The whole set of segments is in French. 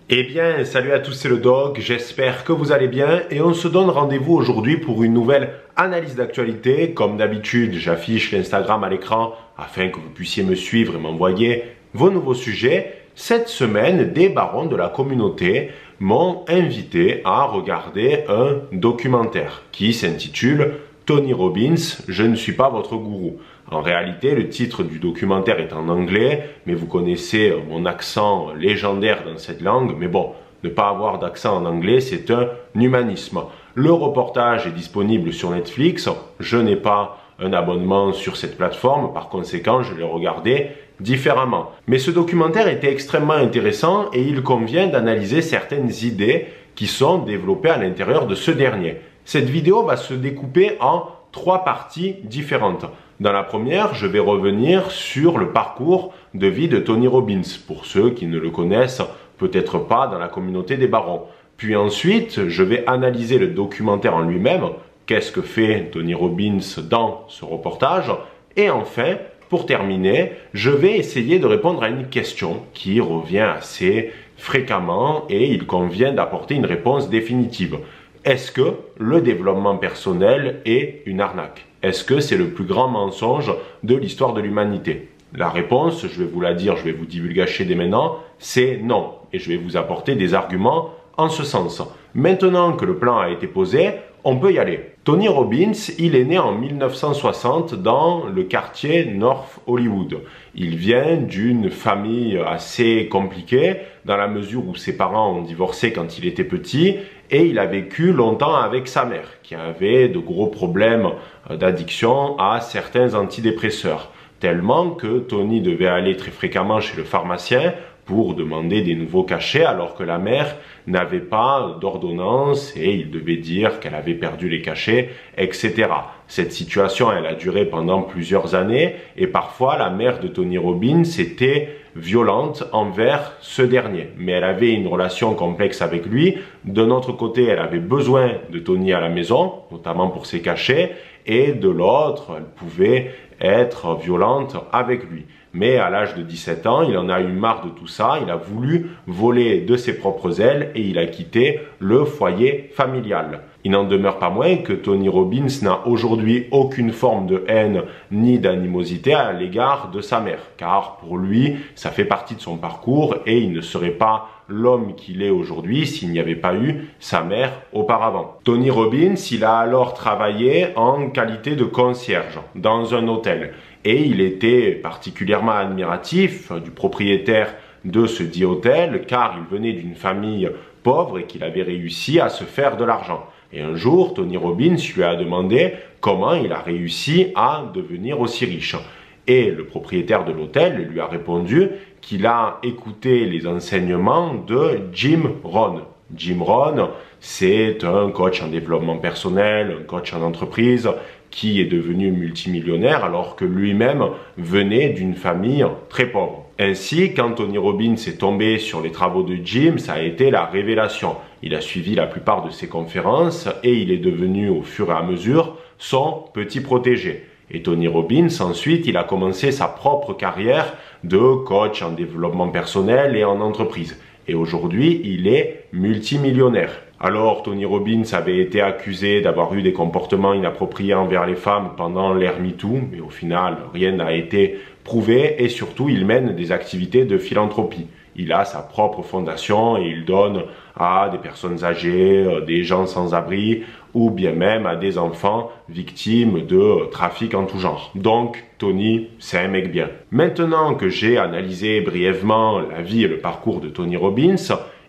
Eh bien, salut à tous, c'est le Doc, j'espère que vous allez bien et on se donne rendez-vous aujourd'hui pour une nouvelle analyse d'actualité. Comme d'habitude, j'affiche l'Instagram à l'écran afin que vous puissiez me suivre et m'envoyer vos nouveaux sujets. Cette semaine, des barons de la communauté m'ont invité à regarder un documentaire qui s'intitule « Tony Robbins, je ne suis pas votre gourou ». En réalité, le titre du documentaire est en anglais, mais vous connaissez mon accent légendaire dans cette langue. Mais bon, ne pas avoir d'accent en anglais, c'est un humanisme. Le reportage est disponible sur Netflix. Je n'ai pas un abonnement sur cette plateforme, par conséquent, je l'ai regardé différemment. Mais ce documentaire était extrêmement intéressant et il convient d'analyser certaines idées qui sont développées à l'intérieur de ce dernier. Cette vidéo va se découper en 3 parties différentes. Dans la première, je vais revenir sur le parcours de vie de Tony Robbins, pour ceux qui ne le connaissent peut-être pas dans la communauté des barons. Puis ensuite, je vais analyser le documentaire en lui-même, qu'est-ce que fait Tony Robbins dans ce reportage. Et enfin, pour terminer, je vais essayer de répondre à une question qui revient assez fréquemment et il convient d'apporter une réponse définitive. Est-ce que le développement personnel est une arnaque? Est-ce que c'est le plus grand mensonge de l'histoire de l'humanité? La réponse, je vais vous la dire, je vais vous divulgacher dès maintenant, c'est non. Et je vais vous apporter des arguments en ce sens. Maintenant que le plan a été posé, on peut y aller. Tony Robbins, il est né en 1960 dans le quartier North Hollywood. Il vient d'une famille assez compliquée dans la mesure où ses parents ont divorcé quand il était petit et il a vécu longtemps avec sa mère qui avait de gros problèmes d'addiction à certains antidépresseurs. Tellement que Tony devait aller très fréquemment chez le pharmacien pour demander des nouveaux cachets alors que la mère n'avait pas d'ordonnance et il devait dire qu'elle avait perdu les cachets, etc. Cette situation, elle a duré pendant plusieurs années et parfois la mère de Tony Robbins était violente envers ce dernier. Mais elle avait une relation complexe avec lui. D'un autre côté, elle avait besoin de Tony à la maison, notamment pour ses cachets, et de l'autre, elle pouvait être violente avec lui. Mais à l'âge de 17 ans, il en a eu marre de tout ça, il a voulu voler de ses propres ailes et il a quitté le foyer familial. Il n'en demeure pas moins que Tony Robbins n'a aujourd'hui aucune forme de haine ni d'animosité à l'égard de sa mère, car pour lui, ça fait partie de son parcours et il ne serait pas l'homme qu'il est aujourd'hui s'il n'y avait pas eu sa mère auparavant. Tony Robbins, il a alors travaillé en qualité de concierge dans un hôtel. Et il était particulièrement admiratif du propriétaire de ce dit hôtel car il venait d'une famille pauvre et qu'il avait réussi à se faire de l'argent. Et un jour, Tony Robbins lui a demandé comment il a réussi à devenir aussi riche. Et le propriétaire de l'hôtel lui a répondu qu'il a écouté les enseignements de Jim Rohn. Jim Rohn, c'est un coach en développement personnel, un coach en entreprise qui est devenu multimillionnaire alors que lui-même venait d'une famille très pauvre. Ainsi, quand Tony Robbins est tombé sur les travaux de Jim, ça a été la révélation. Il a suivi la plupart de ses conférences et il est devenu au fur et à mesure son petit protégé. Et Tony Robbins, ensuite, il a commencé sa propre carrière de coach en développement personnel et en entreprise. Et aujourd'hui, il est multimillionnaire. Alors, Tony Robbins avait été accusé d'avoir eu des comportements inappropriés envers les femmes pendant l'ère MeToo, mais au final, rien n'a été prouvé et surtout, il mène des activités de philanthropie. Il a sa propre fondation et il donne à des personnes âgées, des gens sans abri ou bien même à des enfants victimes de trafic en tout genre. Donc, Tony, c'est un mec bien. Maintenant que j'ai analysé brièvement la vie et le parcours de Tony Robbins,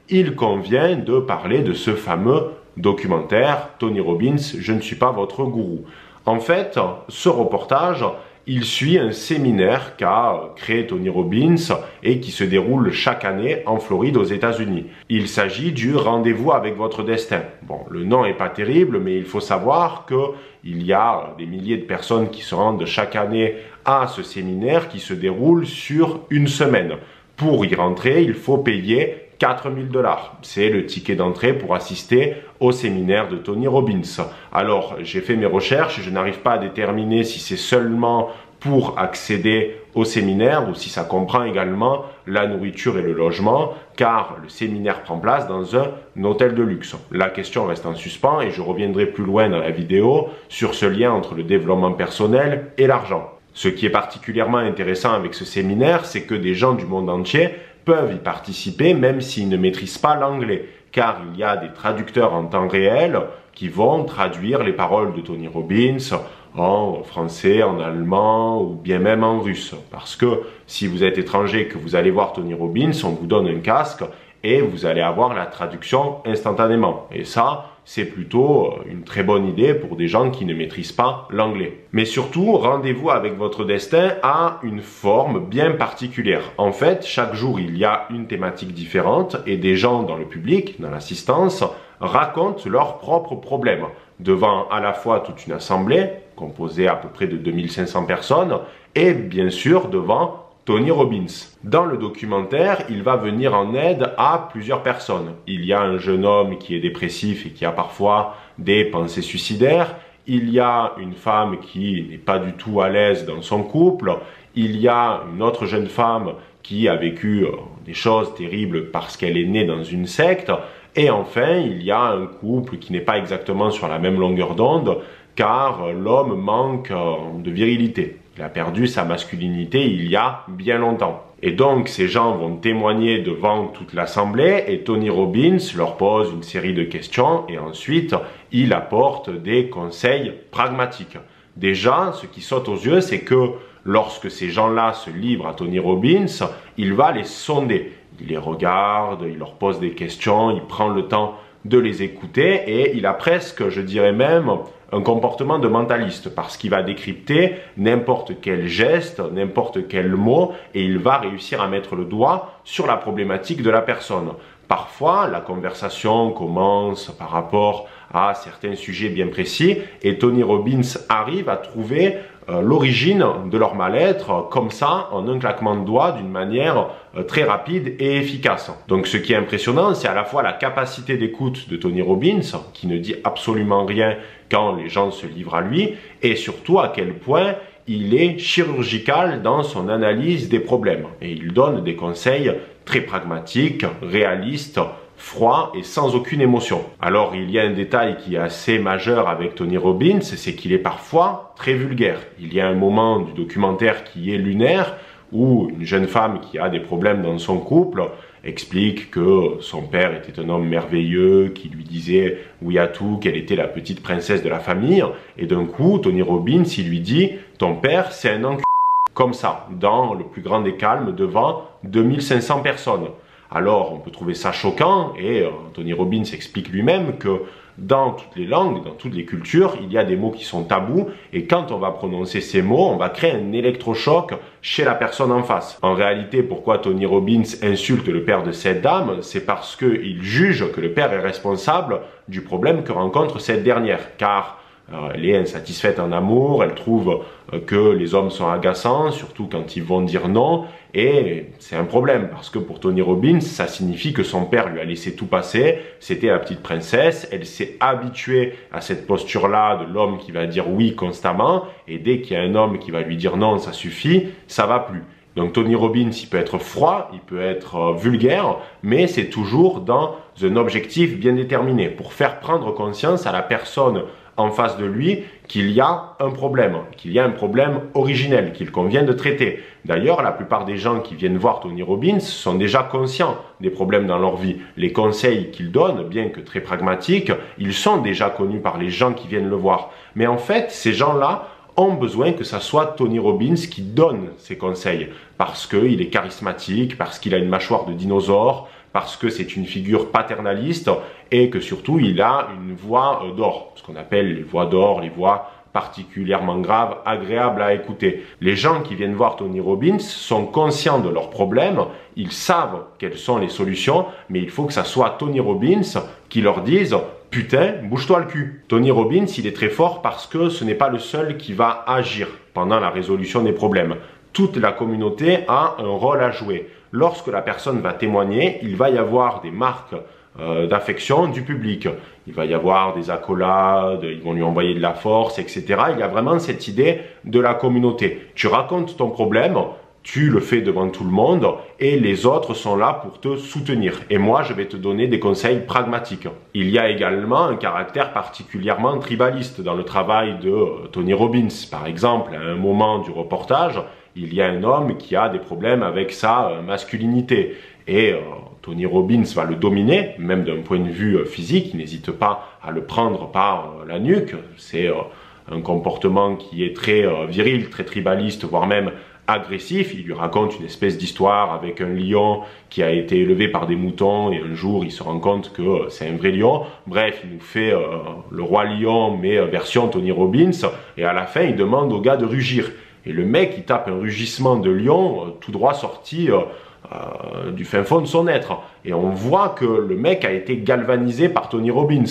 il convient de parler de ce fameux documentaire « Tony Robbins, je ne suis pas votre gourou ». En fait, ce reportage, il suit un séminaire qu'a créé Tony Robbins et qui se déroule chaque année en Floride aux États-Unis. Il s'agit du rendez-vous avec votre destin. Bon, le nom n'est pas terrible, mais il faut savoir qu'il y a des milliers de personnes qui se rendent chaque année à ce séminaire qui se déroule sur une semaine. Pour y rentrer, il faut payer 4 000 $. C'est le ticket d'entrée pour assister au séminaire de Tony Robbins. Alors, j'ai fait mes recherches, je n'arrive pas à déterminer si c'est seulement pour accéder au séminaire ou si ça comprend également la nourriture et le logement, car le séminaire prend place dans un hôtel de luxe. La question reste en suspens et je reviendrai plus loin dans la vidéo sur ce lien entre le développement personnel et l'argent. Ce qui est particulièrement intéressant avec ce séminaire, c'est que des gens du monde entier peuvent y participer même s'ils ne maîtrisent pas l'anglais, car il y a des traducteurs en temps réel qui vont traduire les paroles de Tony Robbins en français, en allemand ou bien même en russe. Parce que si vous êtes étranger et que vous allez voir Tony Robbins, on vous donne un casque et vous allez avoir la traduction instantanément. Et ça, c'est plutôt une très bonne idée pour des gens qui ne maîtrisent pas l'anglais. Mais surtout, rendez-vous avec votre destin a une forme bien particulière. En fait, chaque jour, il y a une thématique différente et des gens dans le public, dans l'assistance, racontent leurs propres problèmes devant à la fois toute une assemblée, composée à peu près de 2500 personnes, et bien sûr devant Tony Robbins. Dans le documentaire, il va venir en aide à plusieurs personnes. Il y a un jeune homme qui est dépressif et qui a parfois des pensées suicidaires. Il y a une femme qui n'est pas du tout à l'aise dans son couple. Il y a une autre jeune femme qui a vécu des choses terribles parce qu'elle est née dans une secte. Et enfin, il y a un couple qui n'est pas exactement sur la même longueur d'onde car l'homme manque de virilité. Il a perdu sa masculinité il y a bien longtemps. Et donc, ces gens vont témoigner devant toute l'assemblée et Tony Robbins leur pose une série de questions et ensuite, il apporte des conseils pragmatiques. Déjà, ce qui saute aux yeux, c'est que lorsque ces gens-là se livrent à Tony Robbins, il va les sonder. Il les regarde, il leur pose des questions, il prend le temps de les écouter et il a presque, je dirais même, un comportement de mentaliste parce qu'il va décrypter n'importe quel geste, n'importe quel mot et il va réussir à mettre le doigt sur la problématique de la personne. Parfois, la conversation commence par rapport à certains sujets bien précis et Tony Robbins arrive à trouver l'origine de leur mal-être comme ça, en un claquement de doigts, d'une manière très rapide et efficace. Donc ce qui est impressionnant, c'est à la fois la capacité d'écoute de Tony Robbins, qui ne dit absolument rien quand les gens se livrent à lui, et surtout à quel point il est chirurgical dans son analyse des problèmes. Et il donne des conseils très pragmatiques, réalistes, froid et sans aucune émotion. Alors il y a un détail qui est assez majeur avec Tony Robbins, c'est qu'il est parfois très vulgaire. Il y a un moment du documentaire qui est lunaire où une jeune femme qui a des problèmes dans son couple explique que son père était un homme merveilleux, qui lui disait oui à tout, qu'elle était la petite princesse de la famille. Et d'un coup, Tony Robbins, il lui dit « ton père, c'est un enculé ». Comme ça, dans le plus grand des calmes, devant 2500 personnes. Alors, on peut trouver ça choquant et Tony Robbins explique lui-même que dans toutes les langues, dans toutes les cultures, il y a des mots qui sont tabous et quand on va prononcer ces mots, on va créer un électrochoc chez la personne en face. En réalité, pourquoi Tony Robbins insulte le père de cette dame? C'est parce qu'il juge que le père est responsable du problème que rencontre cette dernière, car elle est insatisfaite en amour, elle trouve que les hommes sont agaçants, surtout quand ils vont dire non, et c'est un problème parce que pour Tony Robbins, ça signifie que son père lui a laissé tout passer, c'était la petite princesse, elle s'est habituée à cette posture-là de l'homme qui va dire oui constamment, et dès qu'il y a un homme qui va lui dire non, ça suffit, ça va plus. Donc Tony Robbins, il peut être froid, il peut être vulgaire, mais c'est toujours dans un objectif bien déterminé, pour faire prendre conscience à la personne en face de lui qu'il y a un problème originel qu'il convient de traiter. D'ailleurs, la plupart des gens qui viennent voir Tony Robbins sont déjà conscients des problèmes dans leur vie. Les conseils qu'il donne, bien que très pragmatiques, ils sont déjà connus par les gens qui viennent le voir. Mais en fait, ces gens-là ont besoin que ça soit Tony Robbins qui donne ces conseils, parce qu'il est charismatique, parce qu'il a une mâchoire de dinosaure, parce que c'est une figure paternaliste et que surtout il a une voix d'or, ce qu'on appelle les voix d'or, les voix particulièrement graves, agréables à écouter. Les gens qui viennent voir Tony Robbins sont conscients de leurs problèmes, ils savent quelles sont les solutions, mais il faut que ça soit Tony Robbins qui leur dise « Putain, bouge-toi le cul ». Tony Robbins, il est très fort parce que ce n'est pas le seul qui va agir pendant la résolution des problèmes. Toute la communauté a un rôle à jouer. Lorsque la personne va témoigner, il va y avoir des marques d'affection du public. Il va y avoir des accolades, ils vont lui envoyer de la force, etc. Il y a vraiment cette idée de la communauté. Tu racontes ton problème, tu le fais devant tout le monde et les autres sont là pour te soutenir. Et moi, je vais te donner des conseils pragmatiques. Il y a également un caractère particulièrement tribaliste dans le travail de Tony Robbins. Par exemple, à un moment du reportage, il y a un homme qui a des problèmes avec sa masculinité. Et Tony Robbins va le dominer, même d'un point de vue physique. Il n'hésite pas à le prendre par la nuque. C'est un comportement qui est très viril, très tribaliste, voire même agressif. Il lui raconte une espèce d'histoire avec un lion qui a été élevé par des moutons et un jour il se rend compte que c'est un vrai lion. Bref, il nous fait le roi lion mais version Tony Robbins et à la fin il demande au gars de rugir. Et le mec il tape un rugissement de lion tout droit sorti du fin fond de son être. Et on voit que le mec a été galvanisé par Tony Robbins.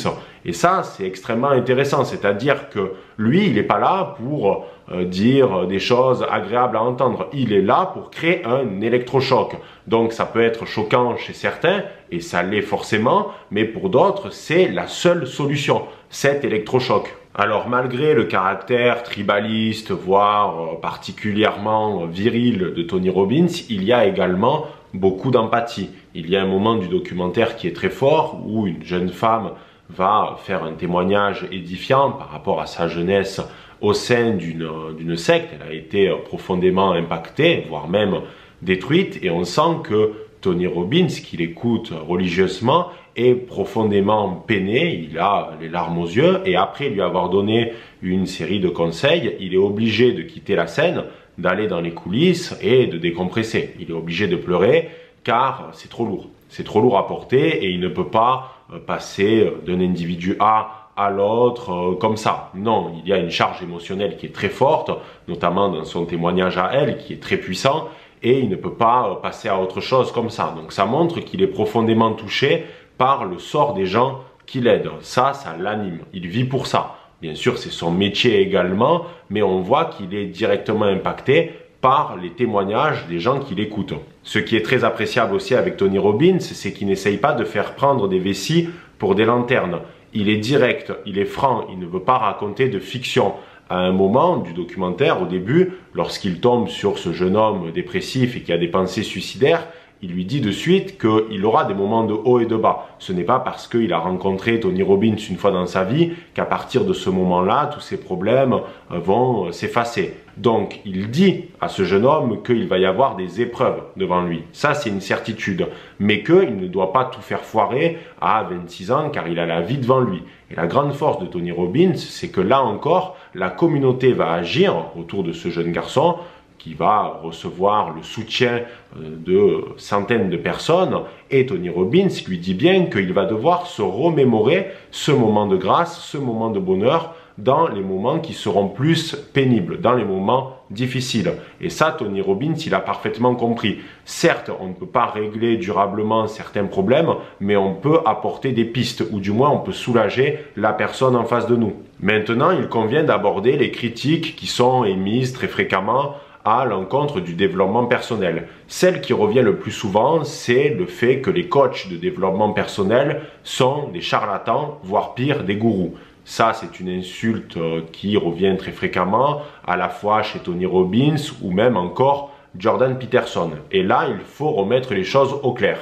Et ça, c'est extrêmement intéressant. C'est-à-dire que lui, il n'est pas là pour dire des choses agréables à entendre. Il est là pour créer un électrochoc. Donc ça peut être choquant chez certains, et ça l'est forcément, mais pour d'autres, c'est la seule solution, cet électrochoc. Alors malgré le caractère tribaliste, voire particulièrement viril de Tony Robbins, il y a également beaucoup d'empathie. Il y a un moment du documentaire qui est très fort où une jeune femme va faire un témoignage édifiant par rapport à sa jeunesse au sein d'une secte. Elle a été profondément impactée, voire même détruite, et on sent que Tony Robbins, qui l'écoute religieusement, est profondément peiné, il a les larmes aux yeux, et après lui avoir donné une série de conseils, il est obligé de quitter la scène, d'aller dans les coulisses et de décompresser. Il est obligé de pleurer car c'est trop lourd. C'est trop lourd à porter et il ne peut pas passer d'un individu A à l'autre comme ça. Non, il y a une charge émotionnelle qui est très forte, notamment dans son témoignage à elle, qui est très puissant, et il ne peut pas passer à autre chose comme ça. Donc ça montre qu'il est profondément touché par le sort des gens qui l'aident. Ça l'anime. Il vit pour ça. Bien sûr, c'est son métier également, mais on voit qu'il est directement impacté par les témoignages des gens qui l'écoutent. Ce qui est très appréciable aussi avec Tony Robbins, c'est qu'il n'essaye pas de faire prendre des vessies pour des lanternes. Il est direct, il est franc, il ne veut pas raconter de fiction. À un moment du documentaire, au début, lorsqu'il tombe sur ce jeune homme dépressif et qui a des pensées suicidaires, il lui dit de suite qu'il aura des moments de haut et de bas. Ce n'est pas parce qu'il a rencontré Tony Robbins une fois dans sa vie qu'à partir de ce moment-là, tous ses problèmes vont s'effacer. Donc, il dit à ce jeune homme qu'il va y avoir des épreuves devant lui. Ça, c'est une certitude. Mais qu'il ne doit pas tout faire foirer à 26 ans car il a la vie devant lui. Et la grande force de Tony Robbins, c'est que là encore, la communauté va agir autour de ce jeune garçon qui va recevoir le soutien de centaines de personnes, et Tony Robbins lui dit bien qu'il va devoir se remémorer ce moment de grâce, ce moment de bonheur, dans les moments qui seront plus pénibles, dans les moments difficiles. Et ça, Tony Robbins, il a parfaitement compris. Certes, on ne peut pas régler durablement certains problèmes, mais on peut apporter des pistes, ou du moins on peut soulager la personne en face de nous. Maintenant, il convient d'aborder les critiques qui sont émises très fréquemment à l'encontre du développement personnel. Celle qui revient le plus souvent, c'est le fait que les coachs de développement personnel sont des charlatans, voire pire, des gourous. Ça, c'est une insulte qui revient très fréquemment, à la fois chez Tony Robbins ou même encore Jordan Peterson. Et là, il faut remettre les choses au clair.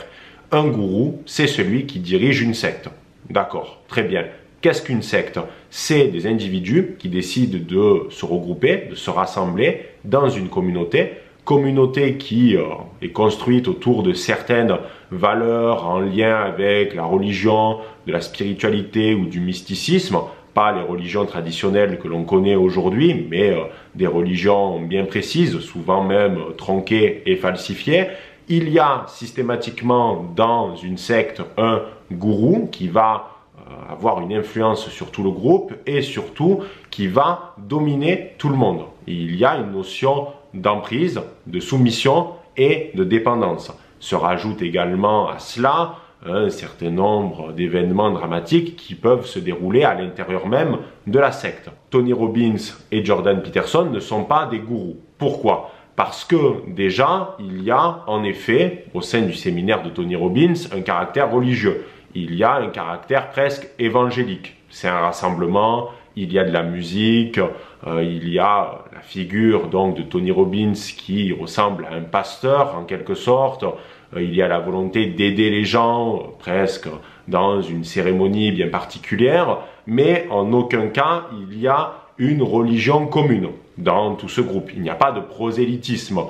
Un gourou, c'est celui qui dirige une secte. D'accord, très bien. Qu'est-ce qu'une secte? C'est des individus qui décident de se regrouper, de se rassembler dans une communauté qui est construite autour de certaines valeurs en lien avec la religion, de la spiritualité ou du mysticisme, pas les religions traditionnelles que l'on connaît aujourd'hui, mais des religions bien précises, souvent même tronquées et falsifiées. Il y a systématiquement dans une secte un gourou qui va avoir une influence sur tout le groupe et surtout qui va dominer tout le monde. Et il y a une notion d'emprise, de soumission et de dépendance. Se rajoute également à cela un certain nombre d'événements dramatiques qui peuvent se dérouler à l'intérieur même de la secte. Tony Robbins et Jordan Peterson ne sont pas des gourous. Pourquoi ? Parce que déjà, il y a en effet, au sein du séminaire de Tony Robbins, un caractère religieux. Il y a un caractère presque évangélique. C'est un rassemblement il y a de la musique, il y a la figure donc de Tony Robbins qui ressemble à un pasteur en quelque sorte, il y a la volonté d'aider les gens presque dans une cérémonie bien particulière, mais en aucun cas il y a une religion commune dans tout ce groupe. Il n'y a pas de prosélytisme.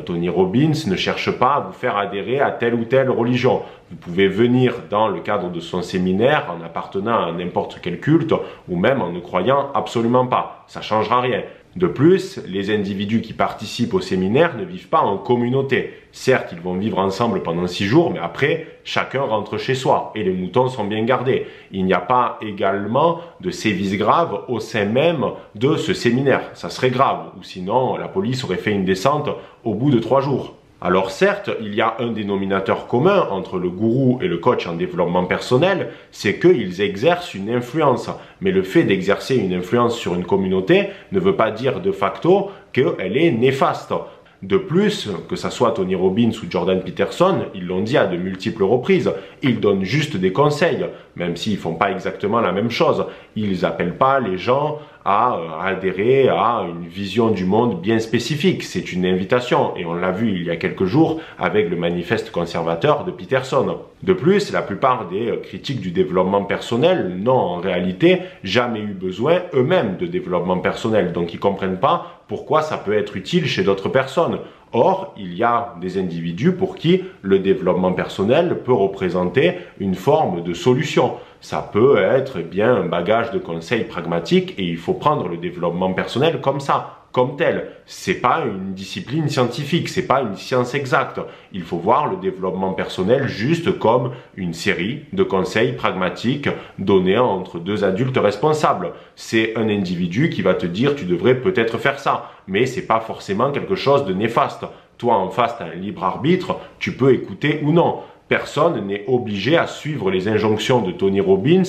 Tony Robbins ne cherche pas à vous faire adhérer à telle ou telle religion. Vous pouvez venir dans le cadre de son séminaire en appartenant à n'importe quel culte ou même en ne croyant absolument pas. Ça ne changera rien. De plus, les individus qui participent au séminaire ne vivent pas en communauté. Certes, ils vont vivre ensemble pendant 6 jours, mais après, chacun rentre chez soi et les moutons sont bien gardés. Il n'y a pas également de sévices graves au sein même de ce séminaire. Ça serait grave, ou sinon la police aurait fait une descente au bout de 3 jours. Alors certes, il y a un dénominateur commun entre le gourou et le coach en développement personnel, c'est qu'ils exercent une influence. Mais le fait d'exercer une influence sur une communauté ne veut pas dire de facto qu'elle est néfaste. De plus, que ça soit Tony Robbins ou Jordan Peterson, ils l'ont dit à de multiples reprises, ils donnent juste des conseils, même s'ils font pas exactement la même chose. Ils appellent pas les gens à adhérer à une vision du monde bien spécifique. C'est une invitation et on l'a vu il y a quelques jours avec le manifeste conservateur de Peterson. De plus, la plupart des critiques du développement personnel n'ont en réalité jamais eu besoin eux-mêmes de développement personnel, donc ils comprennent pas pourquoi ça peut être utile chez d'autres personnes. Or, il y a des individus pour qui le développement personnel peut représenter une forme de solution. Ça peut être bien un bagage de conseils pragmatiques et il faut prendre le développement personnel comme ça, comme tel. C'est pas une discipline scientifique, c'est pas une science exacte. Il faut voir le développement personnel juste comme une série de conseils pragmatiques donnés entre deux adultes responsables. C'est un individu qui va te dire tu devrais peut-être faire ça, mais c'est pas forcément quelque chose de néfaste. Toi en face, tu as un libre arbitre, tu peux écouter ou non. Personne n'est obligé à suivre les injonctions de Tony Robbins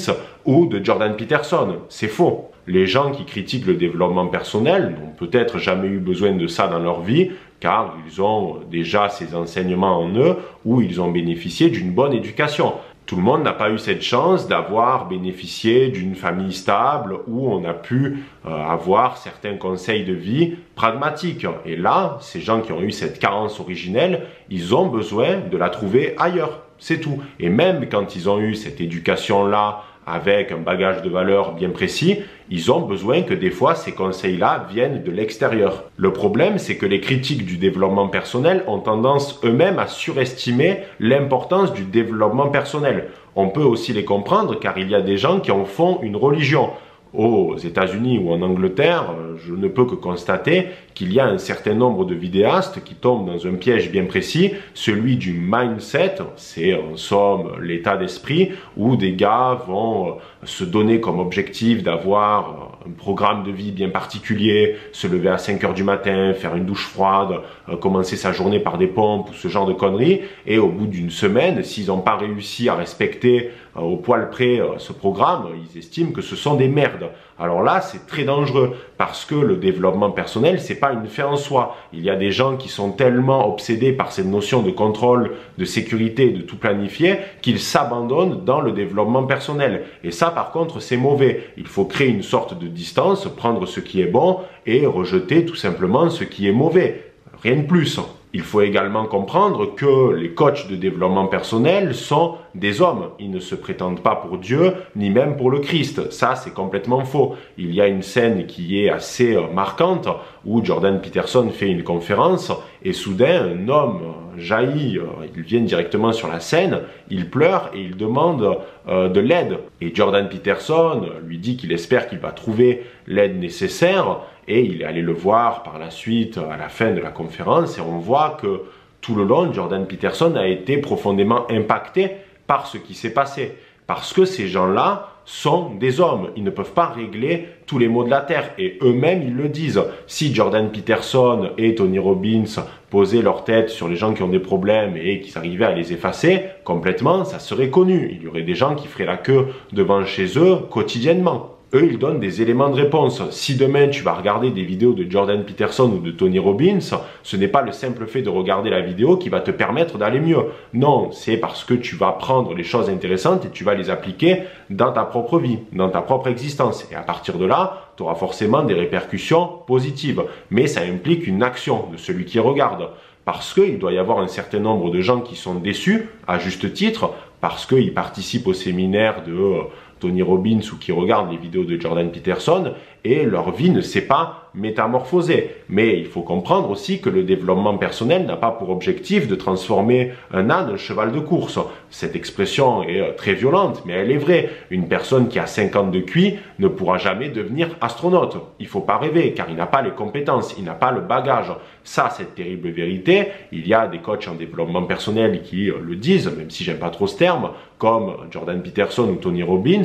ou de Jordan Peterson. C'est faux. Les gens qui critiquent le développement personnel n'ont peut-être jamais eu besoin de ça dans leur vie, car ils ont déjà ces enseignements en eux ou ils ont bénéficié d'une bonne éducation. Tout le monde n'a pas eu cette chance d'avoir bénéficié d'une famille stable où on a pu avoir certains conseils de vie pragmatiques. Et là, ces gens qui ont eu cette carence originelle, ils ont besoin de la trouver ailleurs. C'est tout. Et même quand ils ont eu cette éducation-là, avec un bagage de valeurs bien précis, ils ont besoin que des fois ces conseils-là viennent de l'extérieur. Le problème, c'est que les critiques du développement personnel ont tendance eux-mêmes à surestimer l'importance du développement personnel. On peut aussi les comprendre car il y a des gens qui en font une religion. Aux États-Unis ou en Angleterre, je ne peux que constater qu'il y a un certain nombre de vidéastes qui tombent dans un piège bien précis, celui du mindset, c'est en somme l'état d'esprit où des gars vont se donner comme objectif d'avoir un programme de vie bien particulier, se lever à 5 heures du matin, faire une douche froide, commencer sa journée par des pompes ou ce genre de conneries, et au bout d'une semaine, s'ils n'ont pas réussi à respecter au poil près ce programme, ils estiment que ce sont des merdes. Alors là, c'est très dangereux parce que le développement personnel, c'est pas une fin en soi. Il y a des gens qui sont tellement obsédés par cette notion de contrôle, de sécurité, de tout planifier, qu'ils s'abandonnent dans le développement personnel. Et ça, par contre, c'est mauvais. Il faut créer une sorte de distance, prendre ce qui est bon et rejeter tout simplement ce qui est mauvais. Rien de plus. Il faut également comprendre que les coachs de développement personnel sont des hommes. Ils ne se prétendent pas pour Dieu, ni même pour le Christ. Ça, c'est complètement faux. Il y a une scène qui est assez marquante où Jordan Peterson fait une conférence et soudain, un homme jaillit, il vient directement sur la scène, il pleure et il demande de l'aide. Et Jordan Peterson lui dit qu'il espère qu'il va trouver l'aide nécessaire et il est allé le voir par la suite à la fin de la conférence et on voit que tout le long, Jordan Peterson a été profondément impacté par ce qui s'est passé. Parce que ces gens-là sont des hommes. Ils ne peuvent pas régler tous les maux de la terre. Et eux-mêmes, ils le disent. Si Jordan Peterson et Tony Robbins posaient leur tête sur les gens qui ont des problèmes et qu'ils arrivaient à les effacer complètement, ça serait connu. Il y aurait des gens qui feraient la queue devant chez eux quotidiennement. Eux, ils donnent des éléments de réponse. Si demain tu vas regarder des vidéos de Jordan Peterson ou de Tony Robbins, ce n'est pas le simple fait de regarder la vidéo qui va te permettre d'aller mieux. Non, c'est parce que tu vas prendre les choses intéressantes et tu vas les appliquer dans ta propre vie, dans ta propre existence. Et à partir de là, tu auras forcément des répercussions positives. Mais ça implique une action de celui qui regarde. Parce qu'il doit y avoir un certain nombre de gens qui sont déçus, à juste titre, parce qu'ils participent au séminaire de Tony Robbins ou qui regardent les vidéos de Jordan Peterson et leur vie ne s'est pas métamorphosée. Mais il faut comprendre aussi que le développement personnel n'a pas pour objectif de transformer un âne en cheval de course. Cette expression est très violente, mais elle est vraie. Une personne qui a 5 ans de QI ne pourra jamais devenir astronaute. Il ne faut pas rêver, car il n'a pas les compétences, il n'a pas le bagage. Ça, cette terrible vérité, il y a des coachs en développement personnel qui le disent, même si j'aime pas trop ce terme, comme Jordan Peterson ou Tony Robbins,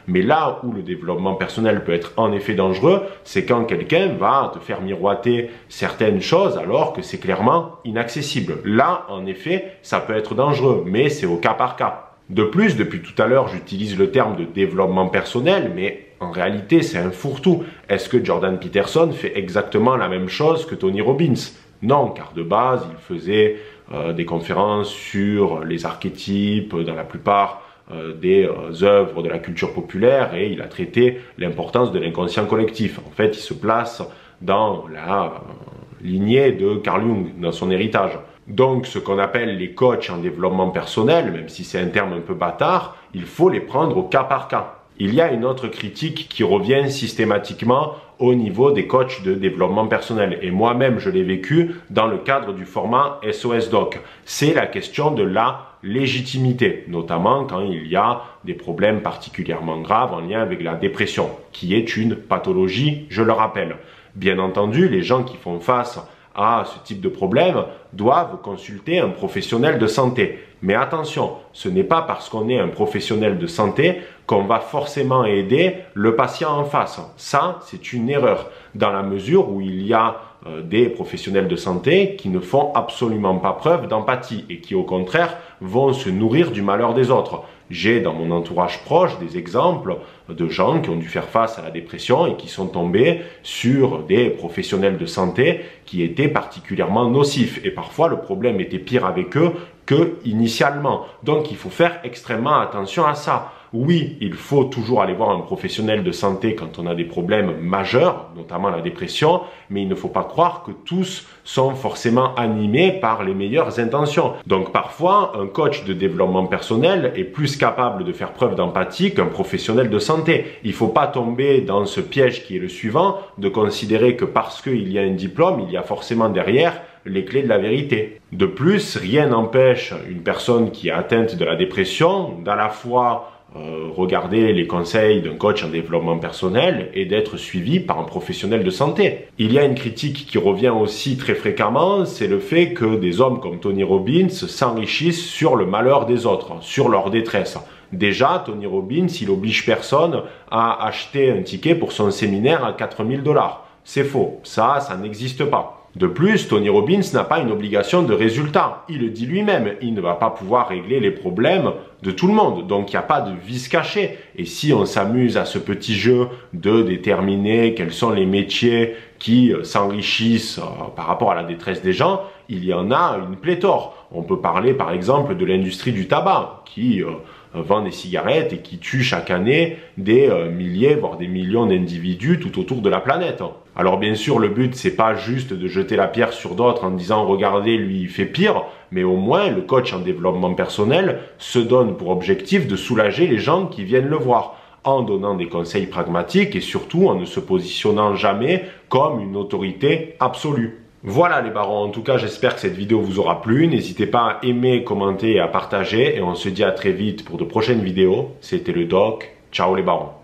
mais là où le développement personnel peut être en effet dangereux, c'est quand quelqu'un va te faire miroiter certaines choses alors que c'est clairement inaccessible. Là, en effet, ça peut être dangereux, mais c'est au cas par cas. De plus, depuis tout à l'heure, j'utilise le terme de développement personnel, mais en réalité, c'est un fourre-tout. Est-ce que Jordan Peterson fait exactement la même chose que Tony Robbins? Non, car de base, il faisait des conférences sur les archétypes dans la plupart des œuvres de la culture populaire et il a traité l'importance de l'inconscient collectif. En fait, il se place dans la lignée de Carl Jung, dans son héritage. Donc, ce qu'on appelle les coachs en développement personnel, même si c'est un terme un peu bâtard, il faut les prendre au cas par cas. Il y a une autre critique qui revient systématiquement au niveau des coachs de développement personnel. Et moi-même, je l'ai vécu dans le cadre du format SOS Doc. C'est la question de la légitimité, notamment quand il y a des problèmes particulièrement graves en lien avec la dépression, qui est une pathologie, je le rappelle. Bien entendu, les gens qui font face à ce type de problème doivent consulter un professionnel de santé. Mais attention, ce n'est pas parce qu'on est un professionnel de santé qu'on va forcément aider le patient en face. Ça, c'est une erreur, dans la mesure où il y a des professionnels de santé qui ne font absolument pas preuve d'empathie et qui au contraire vont se nourrir du malheur des autres. J'ai dans mon entourage proche des exemples de gens qui ont dû faire face à la dépression et qui sont tombés sur des professionnels de santé qui étaient particulièrement nocifs. Et parfois, le problème était pire avec eux que initialement. Donc, il faut faire extrêmement attention à ça. Oui, il faut toujours aller voir un professionnel de santé quand on a des problèmes majeurs, notamment la dépression, mais il ne faut pas croire que tous sont forcément animés par les meilleures intentions. Donc parfois, un coach de développement personnel est plus capable de faire preuve d'empathie qu'un professionnel de santé. Il ne faut pas tomber dans ce piège qui est le suivant, de considérer que parce qu'il y a un diplôme, il y a forcément derrière les clés de la vérité. De plus, rien n'empêche une personne qui est atteinte de la dépression d'à la fois regarder les conseils d'un coach en développement personnel et d'être suivi par un professionnel de santé. Il y a une critique qui revient aussi très fréquemment, c'est le fait que des hommes comme Tony Robbins s'enrichissent sur le malheur des autres, sur leur détresse. Déjà, Tony Robbins, il oblige personne à acheter un ticket pour son séminaire à 4 000 $. C'est faux, ça n'existe pas. De plus, Tony Robbins n'a pas une obligation de résultat. Il le dit lui-même, il ne va pas pouvoir régler les problèmes de tout le monde. Donc, il n'y a pas de vice caché. Et si on s'amuse à ce petit jeu de déterminer quels sont les métiers qui s'enrichissent par rapport à la détresse des gens, il y en a une pléthore. On peut parler par exemple de l'industrie du tabac qui vend des cigarettes et qui tue chaque année des milliers, voire des millions d'individus tout autour de la planète. Alors bien sûr, le but, c'est pas juste de jeter la pierre sur d'autres en disant « regardez, lui, il fait pire », mais au moins, le coach en développement personnel se donne pour objectif de soulager les gens qui viennent le voir, en donnant des conseils pragmatiques et surtout en ne se positionnant jamais comme une autorité absolue. Voilà les barons, en tout cas j'espère que cette vidéo vous aura plu, n'hésitez pas à aimer, commenter et à partager et on se dit à très vite pour de prochaines vidéos. C'était le Doc, ciao les barons.